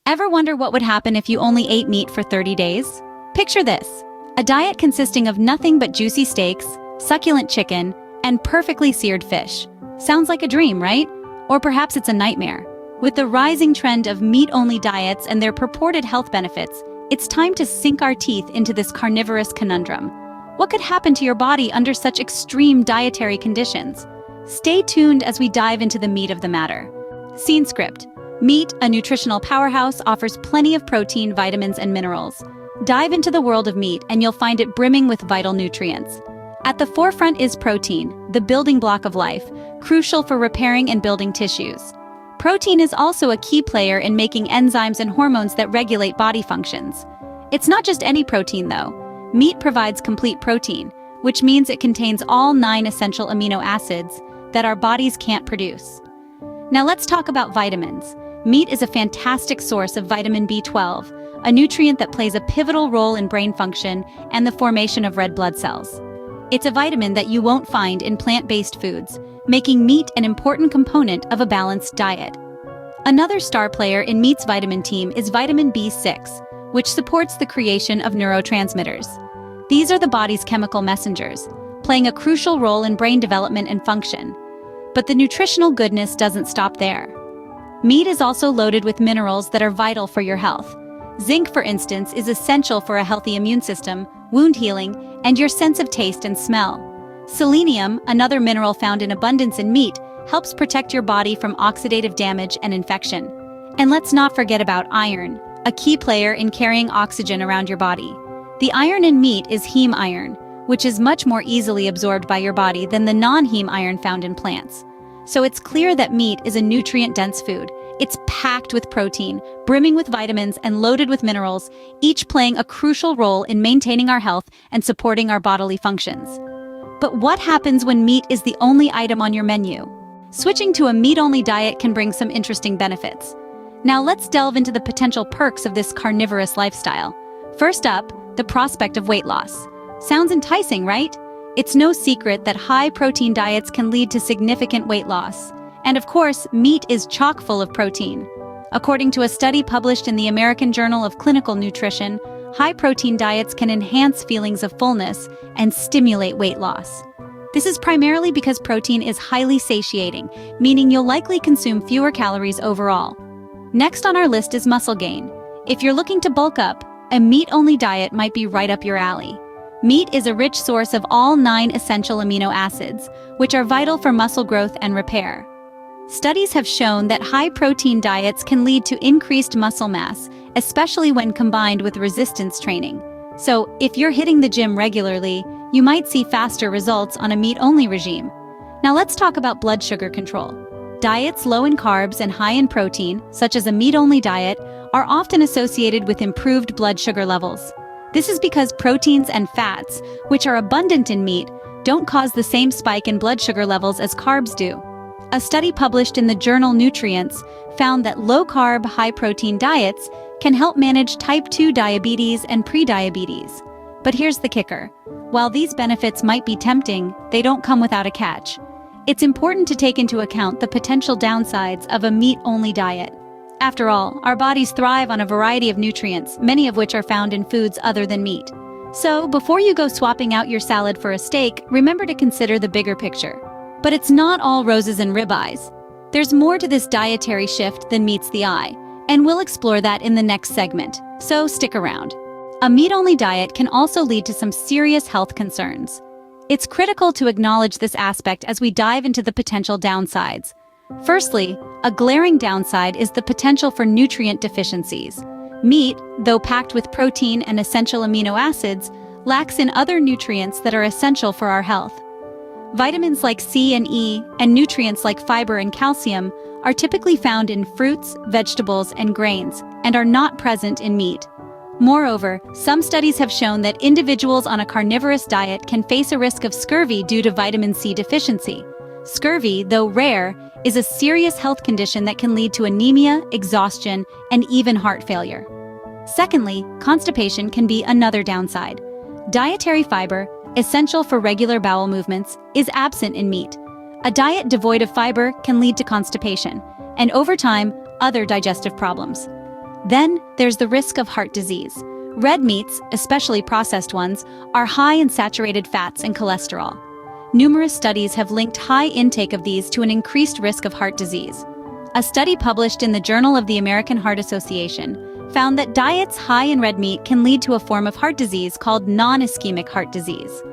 Ever wonder what would happen if you only ate meat for 30 days? Picture this: a diet consisting of nothing but juicy steaks, succulent chicken, and perfectly seared fish. Sounds like a dream, right? Or perhaps it's a nightmare. With the rising trend of meat-only diets and their purported health benefits, it's time to sink our teeth into this carnivorous conundrum. What could happen to your body under such extreme dietary conditions? Stay tuned as we dive into the meat of the matter. Scene script. Meat, a nutritional powerhouse, offers plenty of protein, vitamins, and minerals. Dive into the world of meat and you'll find it brimming with vital nutrients. At the forefront is protein, the building block of life, crucial for repairing and building tissues. Protein is also a key player in making enzymes and hormones that regulate body functions. It's not just any protein, though. Meat provides complete protein, which means it contains all 9 essential amino acids that our bodies can't produce. Now let's talk about vitamins. Meat is a fantastic source of vitamin B12, a nutrient that plays a pivotal role in brain function and the formation of red blood cells. It's a vitamin that you won't find in plant-based foods, making meat an important component of a balanced diet. Another star player in meat's vitamin team is vitamin B6, which supports the creation of neurotransmitters. These are the body's chemical messengers, playing a crucial role in brain development and function. But the nutritional goodness doesn't stop there. Meat is also loaded with minerals that are vital for your health. Zinc, for instance, is essential for a healthy immune system, wound healing, and your sense of taste and smell. Selenium, another mineral found in abundance in meat, helps protect your body from oxidative damage and infection. And let's not forget about iron, a key player in carrying oxygen around your body. The iron in meat is heme iron, which is much more easily absorbed by your body than the non-heme iron found in plants. So it's clear that meat is a nutrient-dense food. It's packed with protein, brimming with vitamins, and loaded with minerals, each playing a crucial role in maintaining our health and supporting our bodily functions. But what happens when meat is the only item on your menu? Switching to a meat-only diet can bring some interesting benefits. Now let's delve into the potential perks of this carnivorous lifestyle. First up, the prospect of weight loss. Sounds enticing, right? It's no secret that high-protein diets can lead to significant weight loss. And of course, meat is chock full of protein. According to a study published in the American Journal of Clinical Nutrition, high-protein diets can enhance feelings of fullness and stimulate weight loss. This is primarily because protein is highly satiating, meaning you'll likely consume fewer calories overall. Next on our list is muscle gain. If you're looking to bulk up, a meat-only diet might be right up your alley. Meat is a rich source of all 9 essential amino acids, which are vital for muscle growth and repair. Studies have shown that high-protein diets can lead to increased muscle mass, especially when combined with resistance training. So, if you're hitting the gym regularly, you might see faster results on a meat-only regime. Now let's talk about blood sugar control. Diets low in carbs and high in protein, such as a meat-only diet, are often associated with improved blood sugar levels. This is because proteins and fats, which are abundant in meat, don't cause the same spike in blood sugar levels as carbs do. A study published in the journal Nutrients found that low-carb, high-protein diets can help manage type 2 diabetes and prediabetes. But here's the kicker. While these benefits might be tempting, they don't come without a catch. It's important to take into account the potential downsides of a meat-only diet. After all, our bodies thrive on a variety of nutrients, many of which are found in foods other than meat. So, before you go swapping out your salad for a steak, remember to consider the bigger picture. But it's not all roses and ribeyes. There's more to this dietary shift than meets the eye, and we'll explore that in the next segment, so stick around. A meat-only diet can also lead to some serious health concerns. It's critical to acknowledge this aspect as we dive into the potential downsides. Firstly, a glaring downside is the potential for nutrient deficiencies. Meat, though packed with protein and essential amino acids, lacks in other nutrients that are essential for our health. Vitamins like C and E, and nutrients like fiber and calcium, are typically found in fruits, vegetables, and grains, and are not present in meat. Moreover, some studies have shown that individuals on a carnivorous diet can face a risk of scurvy due to vitamin C deficiency. Scurvy, though rare, is a serious health condition that can lead to anemia, exhaustion, and even heart failure. Secondly, constipation can be another downside. Dietary fiber, essential for regular bowel movements, is absent in meat. A diet devoid of fiber can lead to constipation, and over time, other digestive problems. Then, there's the risk of heart disease. Red meats, especially processed ones, are high in saturated fats and cholesterol. Numerous studies have linked high intake of these to an increased risk of heart disease. A study published in the Journal of the American Heart Association found that diets high in red meat can lead to a form of heart disease called non-ischemic heart disease.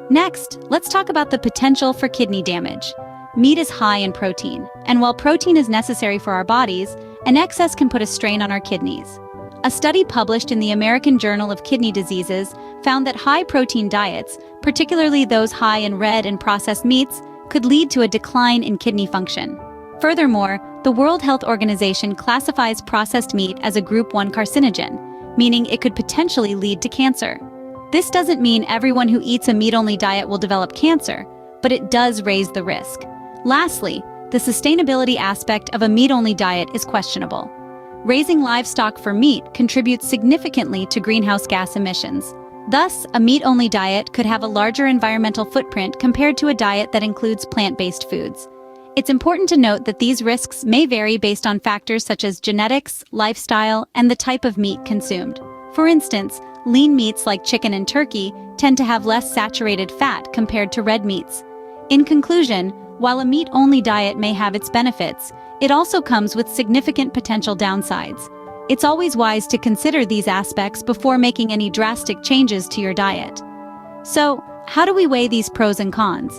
Next, let's talk about the potential for kidney damage. Meat is high in protein, and while protein is necessary for our bodies, an excess can put a strain on our kidneys. A study published in the American Journal of Kidney Diseases found that high-protein diets, particularly those high in red and processed meats, could lead to a decline in kidney function. Furthermore, the World Health Organization classifies processed meat as a Group 1 carcinogen, meaning it could potentially lead to cancer. This doesn't mean everyone who eats a meat-only diet will develop cancer, but it does raise the risk. Lastly, the sustainability aspect of a meat-only diet is questionable. Raising livestock for meat contributes significantly to greenhouse gas emissions. Thus, a meat-only diet could have a larger environmental footprint compared to a diet that includes plant-based foods. It's important to note that these risks may vary based on factors such as genetics, lifestyle, and the type of meat consumed. For instance, lean meats like chicken and turkey tend to have less saturated fat compared to red meats. In conclusion, while a meat-only diet may have its benefits, it also comes with significant potential downsides. It's always wise to consider these aspects before making any drastic changes to your diet. So, how do we weigh these pros and cons?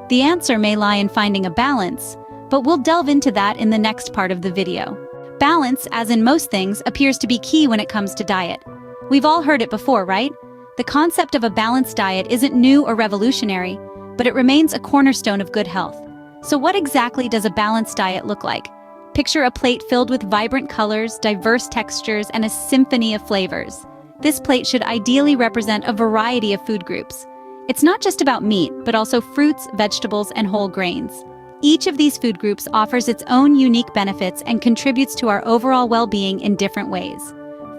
The answer may lie in finding a balance, but we'll delve into that in the next part of the video. Balance, as in most things, appears to be key when it comes to diet. We've all heard it before, right? The concept of a balanced diet isn't new or revolutionary, but it remains a cornerstone of good health. So what exactly does a balanced diet look like? Picture a plate filled with vibrant colors, diverse textures, and a symphony of flavors. This plate should ideally represent a variety of food groups. It's not just about meat, but also fruits, vegetables, and whole grains. Each of these food groups offers its own unique benefits and contributes to our overall well-being in different ways.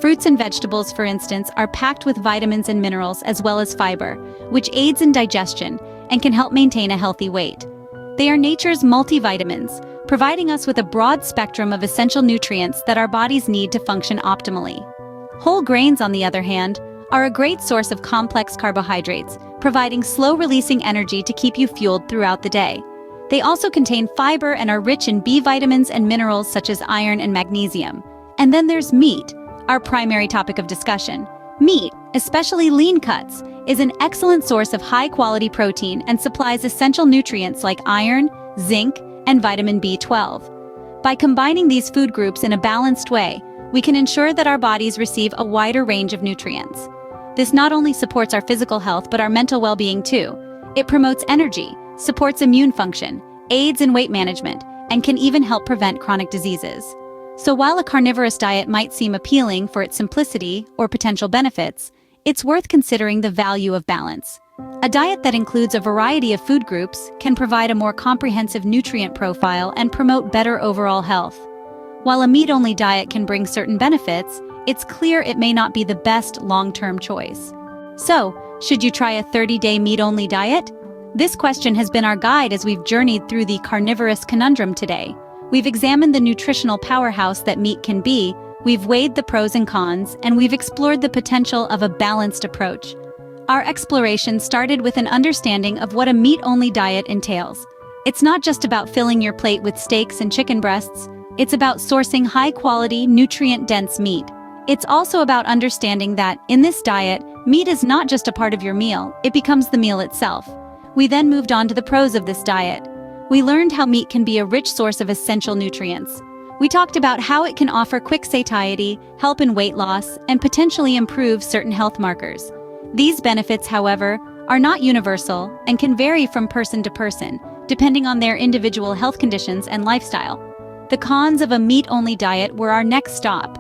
Fruits and vegetables, for instance, are packed with vitamins and minerals as well as fiber, which aids in digestion and can help maintain a healthy weight. They are nature's multivitamins, providing us with a broad spectrum of essential nutrients that our bodies need to function optimally. Whole grains, on the other hand, are a great source of complex carbohydrates, providing slow-releasing energy to keep you fueled throughout the day. They also contain fiber and are rich in B vitamins and minerals such as iron and magnesium. And then there's meat, our primary topic of discussion. Meat, especially lean cuts, is an excellent source of high-quality protein and supplies essential nutrients like iron, zinc, and vitamin B12. By combining these food groups in a balanced way, we can ensure that our bodies receive a wider range of nutrients. This not only supports our physical health but our mental well-being too. It promotes energy, supports immune function, aids in weight management, and can even help prevent chronic diseases. So while a carnivorous diet might seem appealing for its simplicity or potential benefits, it's worth considering the value of balance. A diet that includes a variety of food groups can provide a more comprehensive nutrient profile and promote better overall health. While a meat-only diet can bring certain benefits, it's clear it may not be the best long-term choice. So, should you try a 30-day meat-only diet? This question has been our guide as we've journeyed through the carnivorous conundrum today. We've examined the nutritional powerhouse that meat can be, we've weighed the pros and cons, and we've explored the potential of a balanced approach. Our exploration started with an understanding of what a meat-only diet entails. It's not just about filling your plate with steaks and chicken breasts, it's about sourcing high-quality, nutrient-dense meat. It's also about understanding that, in this diet, meat is not just a part of your meal, it becomes the meal itself. We then moved on to the pros of this diet. We learned how meat can be a rich source of essential nutrients. We talked about how it can offer quick satiety, help in weight loss, and potentially improve certain health markers. These benefits, however, are not universal and can vary from person to person, depending on their individual health conditions and lifestyle. The cons of a meat-only diet were our next stop.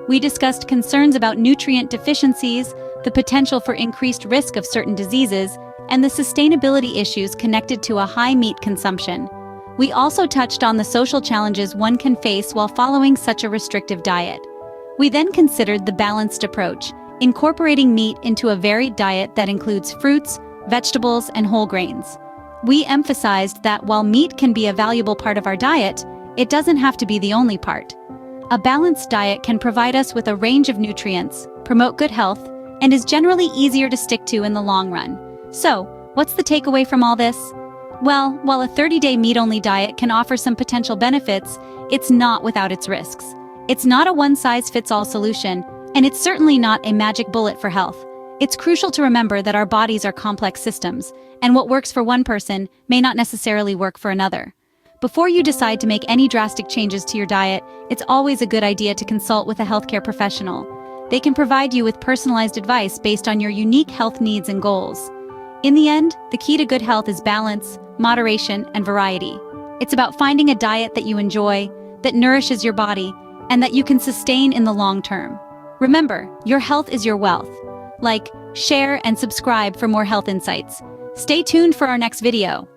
We discussed concerns about nutrient deficiencies, the potential for increased risk of certain diseases, and the sustainability issues connected to a high meat consumption. We also touched on the social challenges one can face while following such a restrictive diet. We then considered the balanced approach, incorporating meat into a varied diet that includes fruits, vegetables, and whole grains. We emphasized that while meat can be a valuable part of our diet, it doesn't have to be the only part. A balanced diet can provide us with a range of nutrients, promote good health, and is generally easier to stick to in the long run. So, what's the takeaway from all this? Well, while a 30-day meat-only diet can offer some potential benefits, it's not without its risks. It's not a one-size-fits-all solution, and it's certainly not a magic bullet for health. It's crucial to remember that our bodies are complex systems, and what works for one person may not necessarily work for another. Before you decide to make any drastic changes to your diet, it's always a good idea to consult with a healthcare professional. They can provide you with personalized advice based on your unique health needs and goals. In the end, the key to good health is balance, moderation, and variety. It's about finding a diet that you enjoy, that nourishes your body, and that you can sustain in the long term. Remember, your health is your wealth. Like, share, and subscribe for more health insights. Stay tuned for our next video.